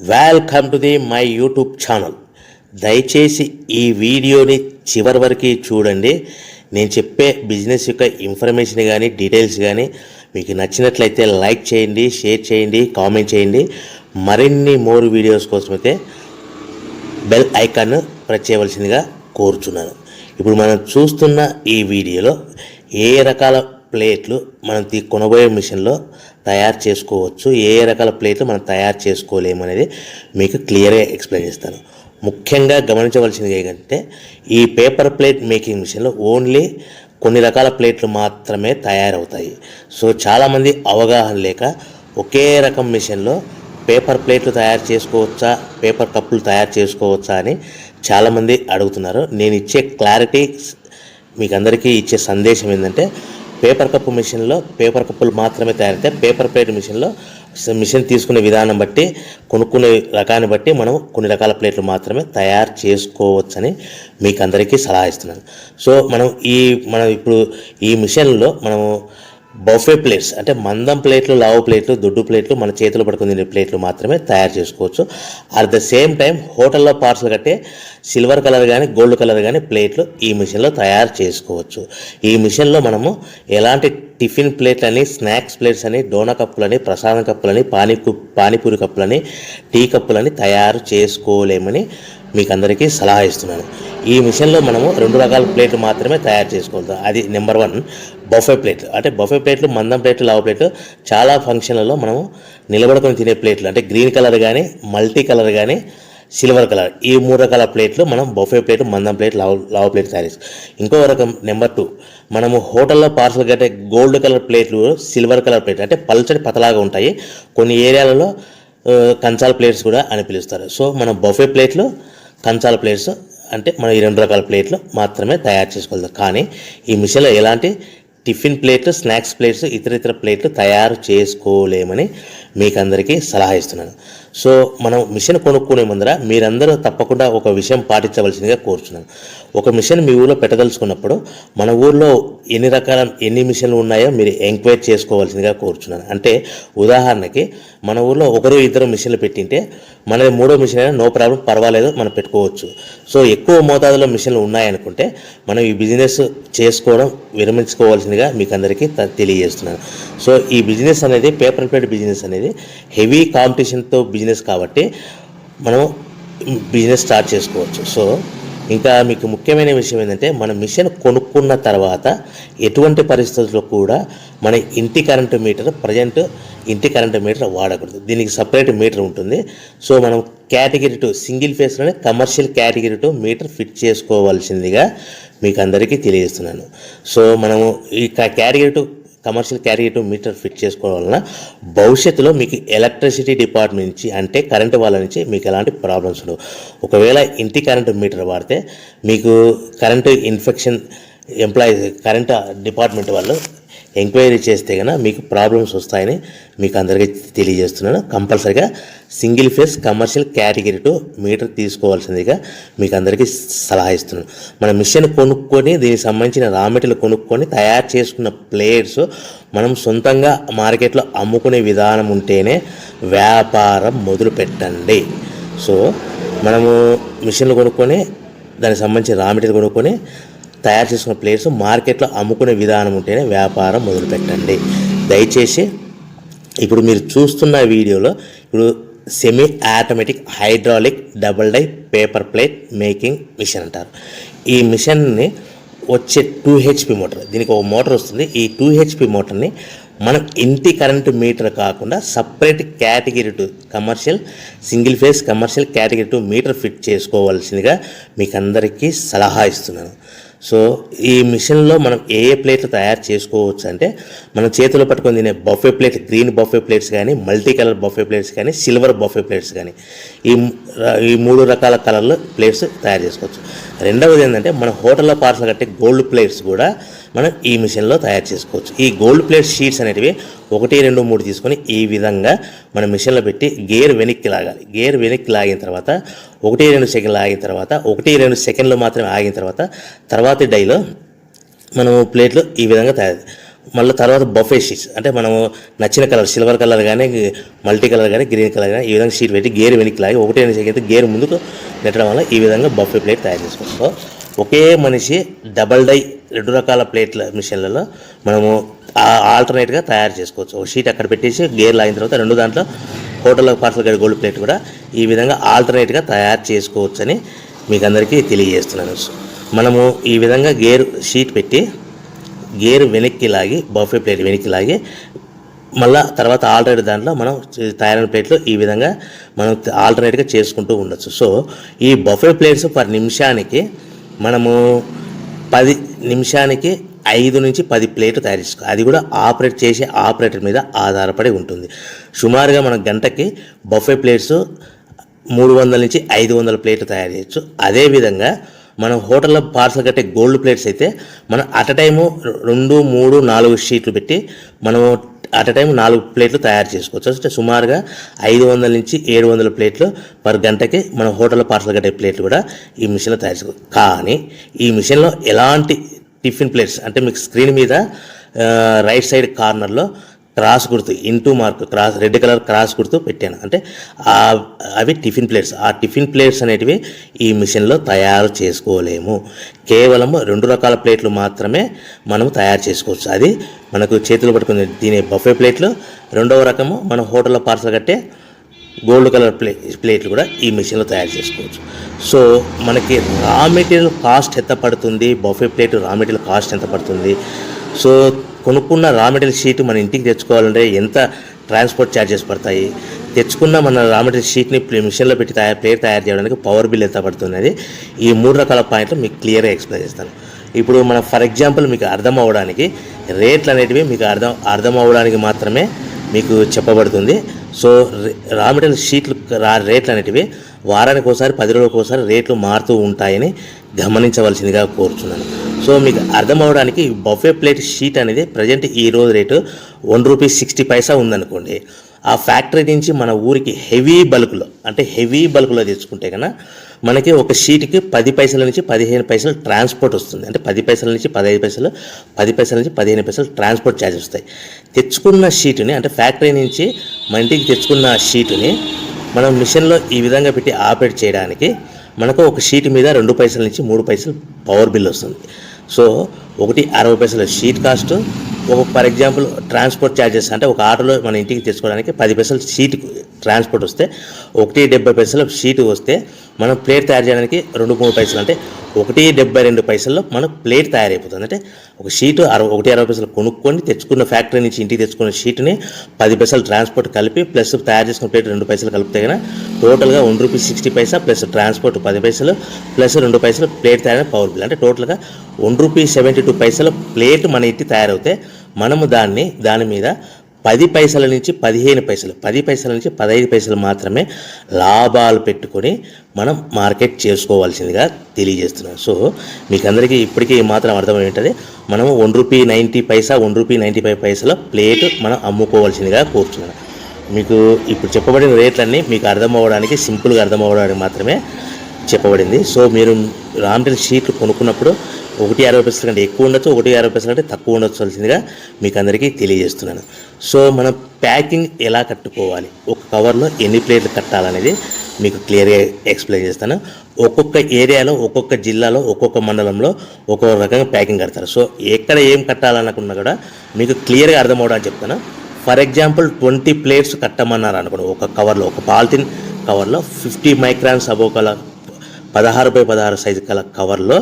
Welcome to my YouTube channel. దయచేసి ఈ వీడియోని చివరి వరకు చూడండి. నేను చెప్పే బిజినెస్ యొక్క ఇన్ఫర్మేషన్ కానీ డీటెయిల్స్ కానీ మీకు నచ్చినట్లయితే లైక్ చేయండి, షేర్ చేయండి, కామెంట్ చేయండి. మరిన్ని మోర్ వీడియోస్ కోసమైతే బెల్ ఐకాన్ ప్రెస్ చేయవలసిందిగా కోరుచున్నాను. ఇప్పుడు మనం చూస్తున్న ఈ వీడియోలో ఏ రకాల ప్లేట్లు మనం కొనబోయే మిషన్లో తయారు చేసుకోవచ్చు, ఏ రకాల ప్లేట్లు మనం తయారు చేసుకోలేమనేది మీకు క్లియర్గా ఎక్స్ప్లెయిన్ చేస్తాను. ముఖ్యంగా గమనించవలసింది ఏంటంటే ఈ పేపర్ ప్లేట్ మేకింగ్ మిషన్లో ఓన్లీ కొన్ని రకాల ప్లేట్లు మాత్రమే తయారవుతాయి. సో చాలామంది అవగాహన లేక ఒకే రకం మిషన్లో పేపర్ ప్లేట్లు తయారు చేసుకోవచ్చా, పేపర్ కప్పులు తయారు చేసుకోవచ్చా అని చాలామంది అడుగుతున్నారు. నేను ఇచ్చే క్లారిటీ మీకు అందరికీ ఇచ్చే సందేశం ఏంటంటే పేపర్ కప్పు మిషన్లో పేపర్ కప్పులు మాత్రమే తయారవుతాయి. పేపర్ ప్లేట్ మిషన్లో మిషన్ తీసుకునే విధానం బట్టి, కొనుక్కునే రకాన్ని బట్టి మనం కొన్ని రకాల ప్లేట్లు మాత్రమే తయారు చేసుకోవచ్చని మీకు అందరికీ సలహా ఇస్తున్నాను. సో మనం ఇప్పుడు ఈ మిషన్లో మనము బఫే ప్లేట్స్ అంటే మందం ప్లేట్లు, లావు ప్లేట్లు, దొడ్డు ప్లేట్లు, మన చేతులు పట్టుకుని తినే ప్లేట్లు మాత్రమే తయారు చేసుకోవచ్చు. అట్ ద సేమ్ టైం హోటల్లో పార్సల్ కట్టే సిల్వర్ కలర్ కానీ గోల్డ్ కలర్ కానీ ప్లేట్లు ఈ మిషన్లో తయారు చేసుకోవచ్చు. ఈ మిషన్లో మనము ఎలాంటి టిఫిన్ ప్లేట్లని, స్నాక్స్ ప్లేట్స్ అని, డోనా కప్పులని, ప్రసాదం కప్పులని, పానీపూరి కప్పులని, టీ కప్పులని తయారు చేసుకోలేమని మీకు అందరికీ సలహా ఇస్తున్నాను. ఈ మిషన్లో మనము 2 రకాల ప్లేట్లు మాత్రమే తయారు చేసుకోగలుగుతాం. అది నెంబర్ 1 బఫే ప్లేట్లు. అంటే బఫే ప్లేట్లు మందం ప్లేట్లు, లావు ప్లేట్లు, చాలా ఫంక్షన్లలో మనము నిలబడుకొని తినే ప్లేట్లు అంటే గ్రీన్ కలర్ కానీ, మల్టీ కలర్ కానీ, సిల్వర్ కలర్, ఈ 3 రకాల ప్లేట్లు మనం బఫే ప్లేట్, మందం ప్లేట్, లావు ప్లేట్ తయారు చేస్తాం. ఇంకో రకం నెంబర్ 2 మనము హోటల్లో పార్సల్ కట్టే గోల్డ్ కలర్ ప్లేట్లు, సిల్వర్ కలర్ ప్లేట్లు అంటే పల్చడి పతలాగా ఉంటాయి. కొన్ని ఏరియాలలో కంచాల ప్లేట్స్ కూడా అని పిలుస్తారు. సో మనం బఫే ప్లేట్లు, కంచాల ప్లేట్స్ అంటే మనం ఈ 2 రకాల ప్లేట్లు మాత్రమే తయారు చేసుకోగలుగుతాం. కానీ ఈ మిషన్లో ఎలాంటి టిఫిన్ ప్లేట్లు, స్నాక్స్ ప్లేట్స్, ఇతర ప్లేట్లు తయారు చేసుకోలేమని మీకు అందరికీ సలహా ఇస్తున్నాను. సో మనం మిషన్ కొనుక్కునే ముందర మీరందరూ తప్పకుండా ఒక విషయం పాటించవలసిందిగా కోరుచున్నాను. ఒక మిషన్ మీ ఊళ్ళో పెట్టదలుచుకున్నప్పుడు మన ఊళ్ళో ఎన్ని మిషన్లు ఉన్నాయో మీరు ఎంక్వైరీ చేసుకోవాల్సిందిగా కోరుచున్నాను. అంటే ఉదాహరణకి మన ఊళ్ళో 1-2 మిషన్లు పెట్టింటే మనది 3వ మిషన్ అయినా నో ప్రాబ్లం, పర్వాలేదు, మనం పెట్టుకోవచ్చు. సో ఎక్కువ మోతాదులో మిషన్లు ఉన్నాయనుకుంటే మనం ఈ బిజినెస్ చేసుకోవడం విరమించుకోవాల్సిందిగా మీకు అందరికీ తెలియజేస్తున్నాను. సో ఈ బిజినెస్ అనేది పేపర్ ప్లేట్ బిజినెస్ అనేది హెవీ కాంపిటీషన్తో బిజినెస్ కాబట్టి మనం బిజినెస్ స్టార్ట్ చేసుకోవచ్చు. సో ఇంకా మీకు ముఖ్యమైన విషయం ఏంటంటే మన మిషన్ కొనుక్కున్న తర్వాత ఎటువంటి పరిస్థితుల్లో కూడా మన ఇంటి కరెంటు మీటర్, ఇంటి కరెంటు మీటర్ వాడకూడదు. దీనికి సపరేట్ మీటర్ ఉంటుంది. సో మనం కేటగిరీ 2 సింగిల్ ఫేస్లోనే కమర్షియల్ కేటగిరీ 2 మీటర్ ఫిట్ చేసుకోవాల్సిందిగా మీకు అందరికీ తెలియజేస్తున్నాను. సో మనము ఈ category 2 commercial category 2 meter fit చేసుకోవడం వలన భవిష్యత్తులో మీకు ఎలక్ట్రిసిటీ డిపార్ట్మెంట్ నుంచి అంటే కరెంటు వాళ్ళ నుంచి మీకు ఎలాంటి ప్రాబ్లమ్స్ ఉండవు. ఒకవేళ ఇంటి కరెంటు మీటర్ వాడితే మీకు కరెంటు ఇన్ఫెక్షన్ కరెంటు డిపార్ట్మెంట్ వాళ్ళు ఎంక్వైరీ చేస్తే కనుక మీకు ప్రాబ్లమ్స్ వస్తాయని మీకు అందరికీ తెలియజేస్తున్నాను. కంపల్సరీగా single phase commercial category 2 meter తీసుకోవాల్సిందిగా మీకు అందరికీ సలహా ఇస్తున్నాను. మన మిషన్ కొనుక్కొని దీనికి సంబంధించిన రా మెటీరియల్ కొనుక్కొని తయారు చేసుకున్న ప్లేట్స్ మనం సొంతంగా మార్కెట్లో అమ్ముకునే విధానం ఉంటేనే వ్యాపారం మొదలు పెట్టండి. సో మనము మిషన్లు కొనుక్కొని దానికి సంబంధించిన రా మెటీరియల్ కొనుక్కొని తయారు చేసుకున్న ప్లేట్స్ మార్కెట్లో అమ్ముకునే విధానం ఉంటేనే వ్యాపారం మొదలుపెట్టండి. దయచేసి ఇప్పుడు మీరు చూస్తున్న వీడియోలో ఇప్పుడు semi automatic hydraulic double die paper plate making machine అంటారు. ఈ మిషన్ని వచ్చే 2 HP మోటార్, దీనికి ఒక మోటార్ వస్తుంది. ఈ 2 HP మోటార్ని మనం ఇంటి కరెంటు మీటర్ కాకుండా separate category 2 commercial single phase commercial category 2 meter fit చేసుకోవాల్సిందిగా మీకు అందరికీ సలహా ఇస్తున్నాను. సో ఈ మిషన్లో మనం ఏ ప్లేట్లు తయారు చేసుకోవచ్చు అంటే మనం చేతిలో పట్టుకొని తినే buffet plate, green buffet plates కానీ, మల్టీ కలర్ బఫే ప్లేట్స్ కానీ, సిల్వర్ బఫే ప్లేట్స్ కానీ, ఈ 3 రకాల కలర్లు ప్లేట్స్ తయారు చేసుకోవచ్చు. రెండవది ఏంటంటే మన హోటల్లో పార్సల్ కట్టే గోల్డ్ ప్లేట్స్ కూడా మనం ఈ మిషన్లో తయారు చేసుకోవచ్చు. ఈ గోల్డ్ ప్లేట్ షీట్స్ అనేటివి 1, 2, 3 తీసుకొని ఈ విధంగా మన మిషన్లో పెట్టి గేర్ వెనక్కి లాగాలి. గేర్ వెనక్కి లాగిన తర్వాత 1-2 సెకండ్లు ఆగిన తర్వాత 1-2 సెకండ్లు మాత్రమే ఆగిన తర్వాత తర్వాతి డైలో మనము ప్లేట్లు ఈ విధంగా తయారు మళ్ళీ తర్వాత బఫే షీట్స్ అంటే మనము నచ్చిన కలర్ సిల్వర్ కలర్ కానీ మల్టీ కలర్ కానీ గ్రీన్ కలర్ కానీ ఈ విధంగా షీట్ పెట్టి గేర్ వెనక్కి లాగి ఒకటే అయితే గేర్ ముందుకు నెట్టడం వల్ల ఈ విధంగా బఫే ప్లేట్ తయారు చేసుకోవచ్చు. సో ఒకే మనిషి డబల్ డై 2 రకాల ప్లేట్ల మిషన్లలో మనము ఆల్టర్నేట్గా తయారు చేసుకోవచ్చు. ఒక షీట్ అక్కడ పెట్టేసి గేర్ లాగిన తర్వాత 2 దాంట్లో హోటల్లో పార్సల్ గడి గోల్డ్ ప్లేట్ కూడా ఈ విధంగా ఆల్టర్నేట్గా తయారు చేసుకోవచ్చని మీకు అందరికీ తెలియజేస్తున్నాను. మనము ఈ విధంగా గేర్ షీట్ పెట్టి గేర్ వెనక్కి లాగి బఫే ప్లేట్ వెనక్కి లాగి మళ్ళీ తర్వాత ఆల్టర్నేట్ దాంట్లో మనం తయారైన ప్లేట్లు ఈ విధంగా మనం ఆల్టర్నేట్గా చేసుకుంటూ ఉండొచ్చు. సో ఈ బఫే ప్లేట్స్ పర్ నిమిషానికి మనము 10 నిమిషానికి 5 నుంచి 10 ప్లేట్లు తయారు చేసుకోవాలి. అది కూడా ఆపరేట్ చేసే ఆపరేటర్ మీద ఆధారపడి ఉంటుంది. సుమారుగా మన గంటకి బఫే ప్లేట్స్ 300 నుంచి 500 ప్లేట్లు తయారు చేయొచ్చు. అదేవిధంగా మనం హోటల్లో పార్సల్ కట్టే గోల్డ్ ప్లేట్స్ అయితే మనం అట్ టైము 2, 3, 4 షీట్లు పెట్టి మనము అట్ టైం 4 ప్లేట్లు తయారు చేసుకోవచ్చు. అంటే సుమారుగా 500 నుంచి 700 ప్లేట్లు పర్ గంటకి మన హోటల్లో పార్సల్ కట్టే ప్లేట్లు కూడా ఈ మిషన్లో తయారు చేసుకోవచ్చు. కానీ ఈ మిషన్లో ఎలాంటి టిఫిన్ ప్లేట్స్ అంటే మీకు స్క్రీన్ మీద రైట్ సైడ్ కార్నర్లో క్రాస్ గుర్తు into mark cross red colour cross గుర్తు పెట్టాను. అంటే అవి టిఫిన్ ప్లేట్స్. ఆ టిఫిన్ ప్లేట్స్ అనేటివి ఈ మిషన్లో తయారు చేసుకోలేము. కేవలం 2 రకాల ప్లేట్లు మాత్రమే మనం తయారు చేసుకోవచ్చు. అది మనకు చేతులు పట్టుకుని తినే బఫే ప్లేట్లు, 2వ రకము మన హోటల్లో పార్సల్ కట్టే గోల్డ్ కలర్ ప్లేట్లు కూడా ఈ మిషన్లో తయారు చేసుకోవచ్చు. సో మనకి రా మెటీరియల్ కాస్ట్ ఎంత పడుతుంది, buffet plate raw material cost ఎంత పడుతుంది, సో కొనుక్కున్న రా మెటీరియల్ షీట్ మన ఇంటికి తెచ్చుకోవాలంటే ఎంత ట్రాన్స్పోర్ట్ ఛార్జెస్ పడతాయి, తెచ్చుకున్న మన రా మెటీరియల్ షీట్ని మిషన్లో పెట్టి ప్లేట్ తయారు చేయడానికి పవర్ బిల్ ఎంత పడుతున్నది, ఈ 3 రకాల పాయింట్లు మీకు క్లియర్గా ఎక్స్ప్లెయిన్ చేస్తాను. ఇప్పుడు మనం ఫర్ ఎగ్జాంపుల్ మీకు అర్థం అవ్వడానికి రేట్లు అనేటివి మీకు అర్థం అవ్వడానికి మాత్రమే మీకు చెప్పబడుతుంది. సో రా మెటీరియల్ షీట్లు రేట్లు అనేటివి వారానికి ఒకసారి 10 రోజులకు ఒకసారి రేట్లు మారుతూ ఉంటాయని గమనించవలసిందిగా కోరుతున్నాను. సో మీకు అర్థం అవ్వడానికి బఫే ప్లేట్ షీట్ అనేది ప్రజెంట్ ఈ రోజు రేటు ₹1.60 ఉందనుకోండి. ఆ ఫ్యాక్టరీ నుంచి మన ఊరికి హెవీ బల్క్లో తెచ్చుకుంటే కన్నా మనకి ఒక షీట్కి 10 పైసల నుంచి 15 పైసలు ట్రాన్స్పోర్ట్ వస్తుంది. అంటే 10 పైసల నుంచి 15 పైసలు, 10 పైసల నుంచి 15 పైసలు ట్రాన్స్పోర్ట్ ఛార్జెస్ వస్తాయి. తెచ్చుకున్న షీటుని అంటే ఫ్యాక్టరీ నుంచి మన ఇంటికి తెచ్చుకున్న షీటుని మనం మిషన్లో ఈ విధంగా పెట్టి ఆపరేట్ చేయడానికి మనకు ఒక షీట్ మీద 2 పైసల నుంచి 3 పైసలు పవర్ బిల్ వస్తుంది. సో ఒకటి 60 పైసల sheet cost, for example transport charges అంటే ఒక ఆటోలో మన ఇంటికి తెచ్చుకోవడానికి 10 పైసలు షీట్ ట్రాన్స్పోర్ట్ వస్తే, 1.70 పైసలు షీట్ వస్తే మనం ప్లేట్ తయారు చేయడానికి 2-3 పైసలు అంటే 1.72 పైసల్లో మనకు ప్లేట్ తయారైపోతుంది. అంటే ఒక షీటు 1.60 పైసలు కొనుక్కొని తెచ్చుకున్న ఫ్యాక్టరీ నుంచి ఇంటికి తెచ్చుకున్న షీట్ని 10 పైసలు ట్రాన్స్పోర్ట్ కలిపి ప్లస్ తయారు చేసుకున్న ప్లేట్ 2 పైసలు కలిపితే కన్నా టోటల్గా ₹1.60 ప్లస్ ట్రాన్స్పోర్ట్ 10 పైసలు ప్లస్ 2 పైసలు ప్లేట్ తయారైన పవర్ బిల్ అంటే టోటల్గా ₹1.72 ప్లేట్ మన ఇంటి తయారవుతే మనము దాని మీద 10 పైసల నుంచి 15 పైసలు, 10 పైసల నుంచి 15 పైసలు మాత్రమే లాభాలు పెట్టుకొని మనం మార్కెట్ చేసుకోవాల్సిందిగా తెలియజేస్తున్నాం. సో మీకు అందరికీ ఇప్పటికీ మాత్రం అర్థమై ఉంటుంది. మనము ₹1.90, ₹1.95 ప్లేట్ మనం అమ్ముకోవాల్సిందిగా కోరుతున్నాను. మీకు ఇప్పుడు చెప్పబడిన రేట్లన్నీ మీకు అర్థం అవ్వడానికి, సింపుల్గా అర్థం అవ్వడానికి మాత్రమే చెప్పబడింది. సో మీరు రా మెటీరియల్ షీట్లు కొనుక్కున్నప్పుడు 1.60 కంటే ఎక్కువ ఉండొచ్చు, 1.60 కంటే తక్కువ ఉండొచ్చువలసిందిగా మీకు అందరికీ తెలియజేస్తున్నాను. సో మనం ప్యాకింగ్ ఎలా కట్టుకోవాలి, ఒక కవర్లో ఎన్ని ప్లేట్లు కట్టాలనేది మీకు క్లియర్గా ఎక్స్ప్లెయిన్ చేస్తాను. ఒక్కొక్క ఏరియాలో, ఒక్కొక్క జిల్లాలో, ఒక్కొక్క మండలంలో ఒక్కొక్క రకంగా ప్యాకింగ్ కడతారు. సో ఎక్కడ ఏం కట్టాలనుకున్నా కూడా మీకు క్లియర్గా అర్థం అవడానికి చెప్తాను. ఫర్ ఎగ్జాంపుల్ 20 ప్లేట్స్ కట్టమన్నారు అనుకోండి, ఒక కవర్లో, ఒక పాలిథిన్ కవర్లో 50 మైక్రాన్స్ అబోవ్ కల 16x16 సైజు కల కవర్లో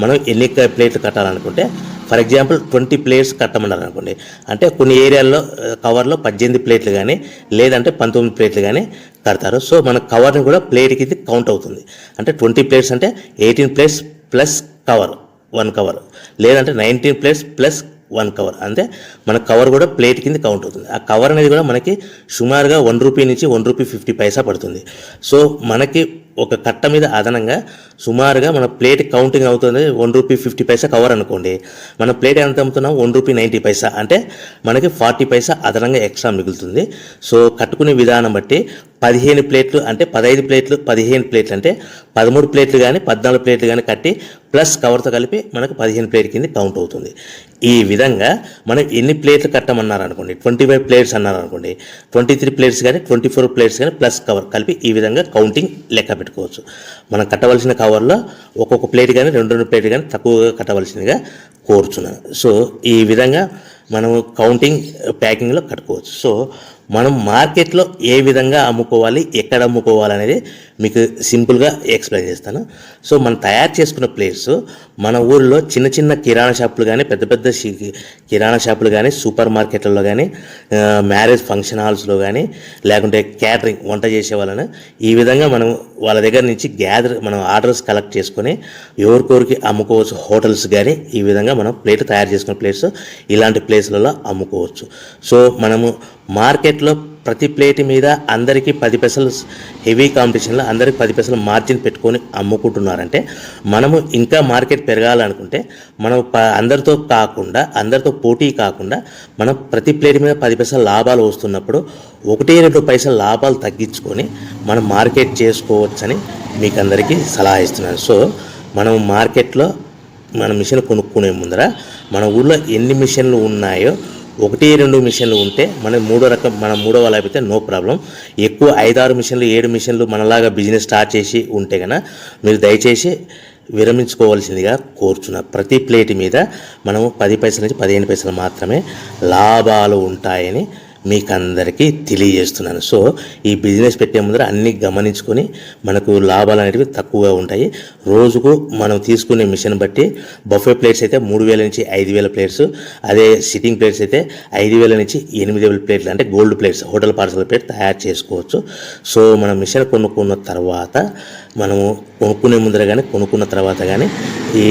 మనం ఎన్ని ప్లేట్లు కట్టాలనుకుంటే, ఫర్ ఎగ్జాంపుల్ 20 ప్లేట్స్ కట్టమన్నారు అనుకోండి, అంటే కొన్ని ఏరియాల్లో కవర్లో 18 ప్లేట్లు కానీ లేదంటే 19 ప్లేట్లు కానీ కడతారు. సో మన కవర్ని కూడా ప్లేట్కి ఇది కౌంట్ అవుతుంది. అంటే 20 ప్లేట్స్ అంటే 18 ప్లేట్స్ ప్లస్ కవర్ 1 కవర్, లేదంటే 19 ప్లేట్స్ ప్లస్ 1 కవర్, అంటే మన కవర్ కూడా ప్లేట్ కింద కౌంట్ అవుతుంది. ఆ కవర్ అనేది కూడా మనకి సుమారుగా ₹1 నుంచి ₹1.50 పడుతుంది. సో మనకి ఒక కట్ట మీద అదనంగా సుమారుగా మన ప్లేట్ కౌంటింగ్ అవుతుంది ₹1.50 కవర్ అనుకోండి, మన ప్లేట్ ఎంత అమ్ముతున్నాం ₹1.90, అంటే మనకి 40 పైసా అదనంగా ఎక్స్ట్రా మిగులుతుంది. సో కట్టుకునే విధానం బట్టి 15 ప్లేట్లు అంటే 15 ప్లేట్లు, 15 ప్లేట్లు అంటే 13 ప్లేట్లు కానీ 14 ప్లేట్లు కానీ కట్టి ప్లస్ కవర్తో కలిపి మనకు 15 ప్లేట్ కింద కౌంట్ అవుతుంది. ఈ విధంగా మనం ఎన్ని ప్లేట్లు కట్టమన్నారు అనుకోండి, 25 ప్లేట్స్ అన్నారు అనుకోండి, 23 ప్లేట్స్ కానీ 24 ప్లేట్స్ కానీ ప్లస్ కవర్ కలిపి ఈ విధంగా కౌంటింగ్ లెక్క పెట్టుకోవచ్చు. మనం కట్టవలసిన కవర్లో ఒక్కొక్క ప్లేట్ కానీ 2 ప్లేట్ కానీ తక్కువగా కట్టవలసిందిగా కోరుచున్నాను. సో ఈ విధంగా మనం కౌంటింగ్ ప్యాకింగ్లో కట్టుకోవచ్చు. సో మనం మార్కెట్లో ఏ విధంగా అమ్ముకోవాలి, ఎక్కడ అమ్ముకోవాలి అనేది మీకు సింపుల్గా ఎక్స్ప్లెయిన్ చేస్తాను. సో మనం తయారు చేసుకున్న ప్లేట్స్ మన ఊరిలో చిన్న చిన్న కిరాణా షాపులు కానీ, పెద్ద పెద్ద కిరాణా షాపులు కానీ, సూపర్ మార్కెట్లలో కానీ, మ్యారేజ్ ఫంక్షన్ హాల్స్లో కానీ, లేకుంటే క్యాటరింగ్ వంట చేసే వాళ్ళని ఈ విధంగా మనం వాళ్ళ దగ్గర నుంచి మనం ఆర్డర్స్ కలెక్ట్ చేసుకొని ఎవరికొరికి అమ్ముకోవచ్చు. హోటల్స్ కానీ ఈ విధంగా మనం ప్లేట్ తయారు చేసుకున్న ప్లేట్స్ ఇలాంటి ప్లేస్లలో అమ్ముకోవచ్చు. సో మనము మార్కెట్లో ప్రతి ప్లేట్ మీద అందరికీ 10 పైసలు హెవీ కాంపిటీషన్లో అందరికి 10 పైసలు మార్జిన్ పెట్టుకొని అమ్ముకుంటున్నారంటే మనము ఇంకా మార్కెట్ పెరగాలనుకుంటే మనం అందరితో పోటీ కాకుండా మనం ప్రతి ప్లేట్ మీద 10 పైసలు లాభాలు వస్తున్నప్పుడు 1-2 పైసలు లాభాలు తగ్గించుకొని మనం మార్కెట్ చేసుకోవచ్చని మీకు అందరికీ సలహా ఇస్తున్నాను. సో మనం మార్కెట్లో మన మిషన్ కొనుక్కునే ముందర మన ఊళ్ళో ఎన్ని మిషన్లు ఉన్నాయో 1-2 మిషన్లు ఉంటే మనం మూడో వాళ్ళు అయిపోతే నో ప్రాబ్లం. ఎక్కువ 5-6 మిషన్లు 7 మిషన్లు మనలాగా బిజినెస్ స్టార్ట్ చేసి ఉంటే కనుక మీరు దయచేసి విరమించుకోవాల్సిందిగా కోరుచున్నా. ప్రతి ప్లేట్ మీద మనము 10 పైసల నుంచి 15 పైసలు మాత్రమే లాభాలు ఉంటాయని మీకు అందరికీ తెలియజేస్తున్నాను. సో ఈ బిజినెస్ పెట్టే ముందర అన్నీ గమనించుకొని మనకు లాభాలు అనేవి తక్కువగా ఉంటాయి. రోజుకు మనం తీసుకునే మిషన్ బట్టి బఫే ప్లేట్స్ అయితే 3,000 నుంచి 5,000 ప్లేట్స్, అదే సిట్టింగ్ ప్లేట్స్ అయితే 5,000 నుంచి 8,000 ప్లేట్లు, అంటే gold plates, hotel parcel plate తయారు చేసుకోవచ్చు. సో మన మిషన్ కొనుక్కున్న తర్వాత మనము కొనుక్కునే ముందర కానీ కొనుక్కున్న తర్వాత కానీ ఈ